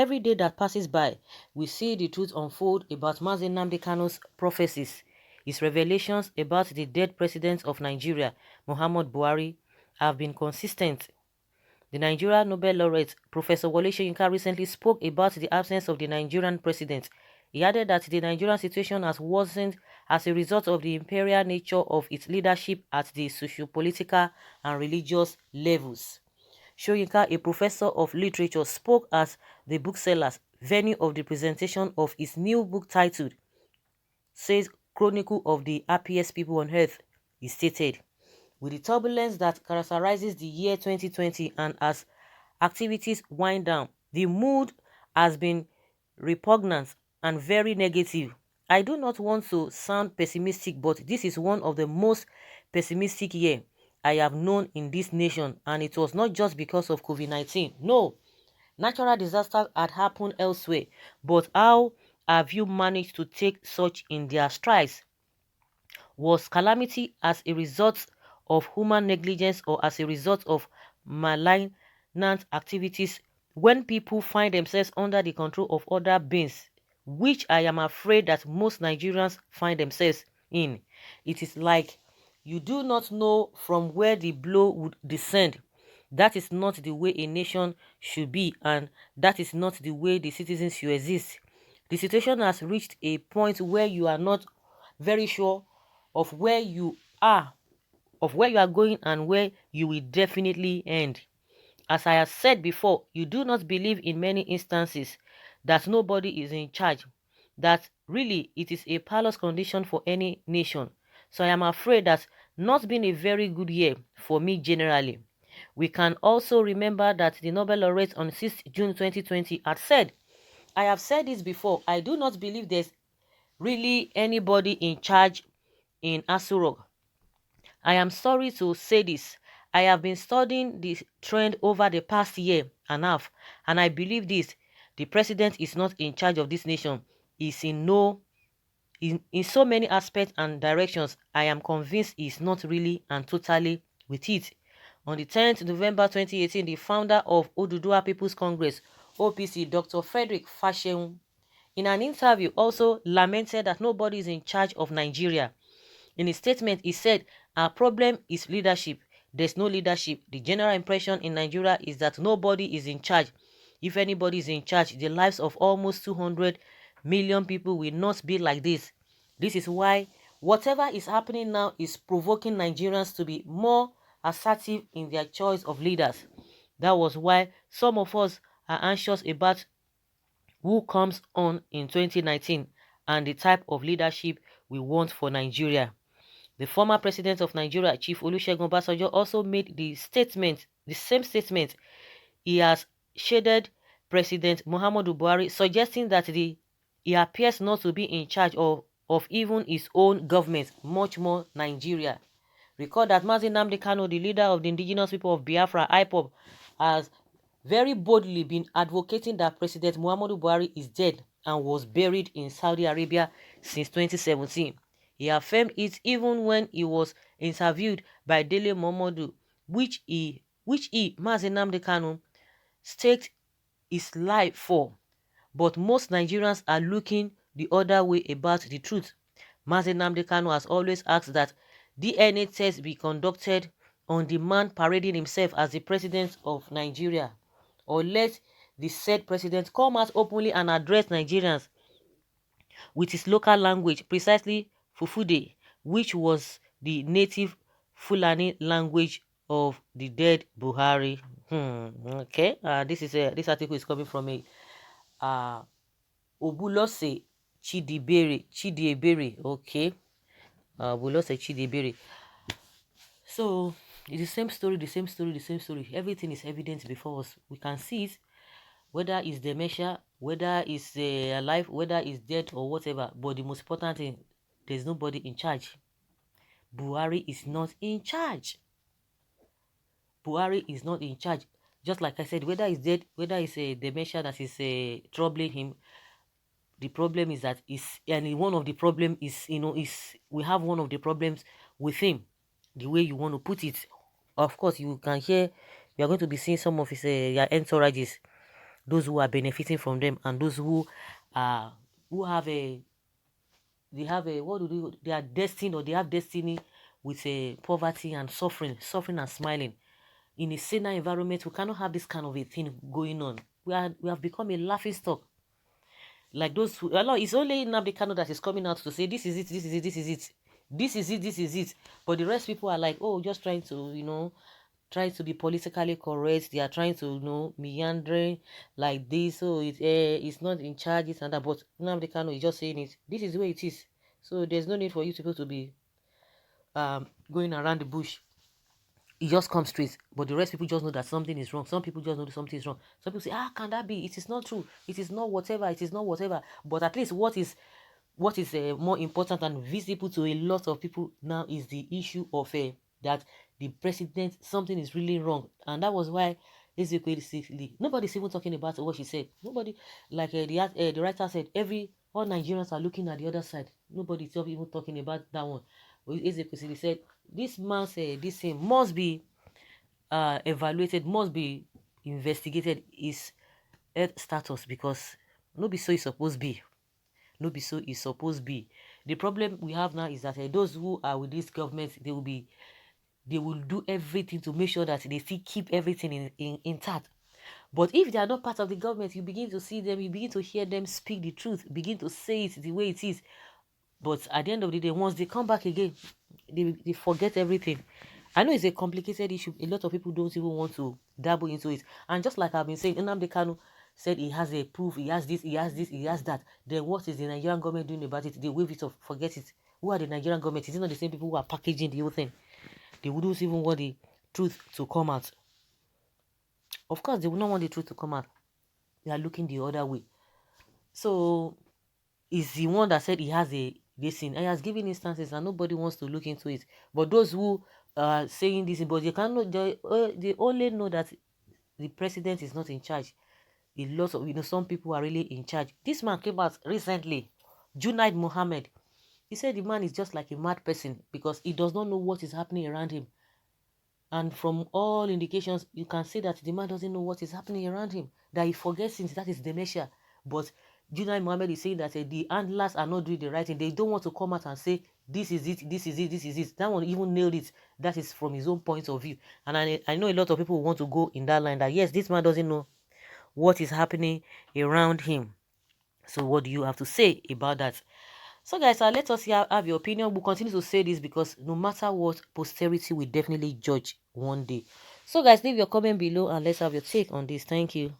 every day that passes by, we see the truth unfold about Mazi Nnamdi Kanu's prophecies. His revelations about the dead president of Nigeria, Muhammad Buhari, have been consistent. The Nigerian Nobel laureate, Professor Wole Soyinka, recently spoke about the absence of the Nigerian president. He added that the Nigerian situation has worsened as a result of the imperial nature of its leadership at the socio-political and religious levels. Soyinka, a professor of literature, spoke at the bookseller's venue of the presentation of his new book titled, says Chronicle of the Happiest People on Earth. He stated, with the turbulence that characterizes the year 2020 and as activities wind down, the mood has been repugnant and very negative. I do not want to sound pessimistic, but this is one of the most pessimistic years I have known in this nation, and it was not just because of COVID-19. No, natural disasters had happened elsewhere, but how have you managed to take such in their strides? Was calamity as a result of human negligence or as a result of malignant activities when people find themselves under the control of other beings, which I am afraid that most Nigerians find themselves in? It is like you do not know from where the blow would descend. That is not the way a nation should be, and that is not the way the citizens should exist. The situation has reached a point where you are not very sure of where you are, of where you are going, and where you will definitely end. As I have said before, you do not believe in many instances that nobody is in charge, that really it is a perilous condition for any nation. So I am afraid that not been a very good year for me generally. We can also remember that the Nobel laureate on 6th June 2020 had said, I have said this before, I do not believe there's really anybody in charge in Asurok. I am sorry to say this. I have been studying this trend over the past year and a half, and I believe this. The president is not in charge of this nation. He's in so many aspects and directions. I am convinced he's not really and totally with it. On the 10th November 2018, the founder of Oduduwa People's Congress, OPC, Dr. Frederick Fasheun, in an interview also lamented that nobody is in charge of Nigeria. In his statement, he said, our problem is leadership. There's no leadership. The general impression in Nigeria is that nobody is in charge. If anybody is in charge, the lives of almost 200 million people will not be like this. This is why whatever is happening now is provoking Nigerians to be more assertive in their choice of leaders. That was why some of us are anxious about who comes on in 2019 and the type of leadership we want for Nigeria. The former president of Nigeria, Chief Olusegun Obasanjo, also made the same statement. He has shaded President Muhammadu Buhari, suggesting that he appears not to be in charge of even his own government, much more Nigeria. Recall that Mazi Nnamdi Kanu, the leader of the indigenous people of Biafra, IPOB, has very boldly been advocating that President Muhammadu Buhari is dead and was buried in Saudi Arabia since 2017. He affirmed it even when he was interviewed by Dele Momodu, which he, Mazi Nnamdi Kanu, staked his life for. But most Nigerians are looking the other way about the truth. Mazi Nnamdi Kanu has always asked that DNA tests be conducted on the man parading himself as the president of Nigeria, or let the said president come out openly and address Nigerians with his local language, precisely Fufude, which was the native Fulani language of the dead Buhari. Okay, this article is coming from a Obulose Chidiebere. Okay, Obulose Chidiebere. So it's the same story, the same story, the same story. Everything is evident before us. We can see it, whether it's dementia, whether it's alive, whether it's dead or whatever. But the most important thing, there's nobody in charge. Buhari is not in charge. Buhari is not in charge. Just like I said, whether he's dead, whether it's a dementia that is troubling him, the problem is that one of the problem is, we have one of the problems with him, the way you want to put it. Of course, you can hear, you are going to be seeing some of his entourages. those who are benefiting from them, and those who have a what do they are destined, or they have destiny with a poverty and suffering and smiling. In a saner environment, we cannot have this kind of a thing going on. We have become a laughing stock. Like those who, it's only Nnamdi Kanu that is coming out to say this is it, this is it, this is it, this is it, this is it. But the rest people are like, oh, just trying to, try to be politically correct. They are trying to, meandering like this. So it's not in charge, this and that. But Nnamdi Kanu is just saying it. This is the way it is. So there's no need for you people to be going around the bush. It just comes straight. But the rest people just know that something is wrong. Some people just know that something is wrong. Some people say, can that be? It is not true. It is not whatever. It is not whatever. But at least what is more important and visible to a lot of people now is the issue of that the president, something is really wrong. And that was why basically nobody's even talking about what she said. Nobody, like the writer said, all Nigerians are looking at the other side. Nobody's even talking about that one. Basically said this man said this thing must be evaluated, must be investigated, his health status, because no be so it's supposed to be. No be so it's supposed to be. The problem we have now is that those who are with this government, they will do everything to make sure that they still keep everything intact. But if they are not part of the government, you begin to see them, you begin to hear them speak the truth, begin to say it the way it is. But at the end of the day, once they come back again, they forget everything. I know it's a complicated issue. A lot of people don't even want to dabble into it. And just like I've been saying, Nnamdi Kanu said he has a proof, he has this, he has this, he has that. Then what is the Nigerian government doing about it? They wave it off, forget it. Who are the Nigerian government? Is it not the same people who are packaging the whole thing? They wouldn't even want the truth to come out. Of course, they would not want the truth to come out. They are looking the other way. So, is the one that said he has this thing. He has given instances and nobody wants to look into it. But those who are saying this, but they only know that the president is not in charge. A lot of, some people are really in charge. This man came out recently, Junaid Mohammed. He said the man is just like a mad person because he does not know what is happening around him. And from all indications, you can see that the man doesn't know what is happening around him. That he forgets things. That is dementia. But Junaid Mohammed is saying that the handlers are not doing the right thing. They don't want to come out and say, this is it, this is it, this is it. That one even nailed it. That is from his own point of view. And I know a lot of people want to go in that line that, yes, this man doesn't know what is happening around him. So what do you have to say about that? So guys, let us have your opinion. We'll continue to say this because no matter what, posterity will definitely judge one day. So guys, leave your comment below and let's have your take on this. Thank you.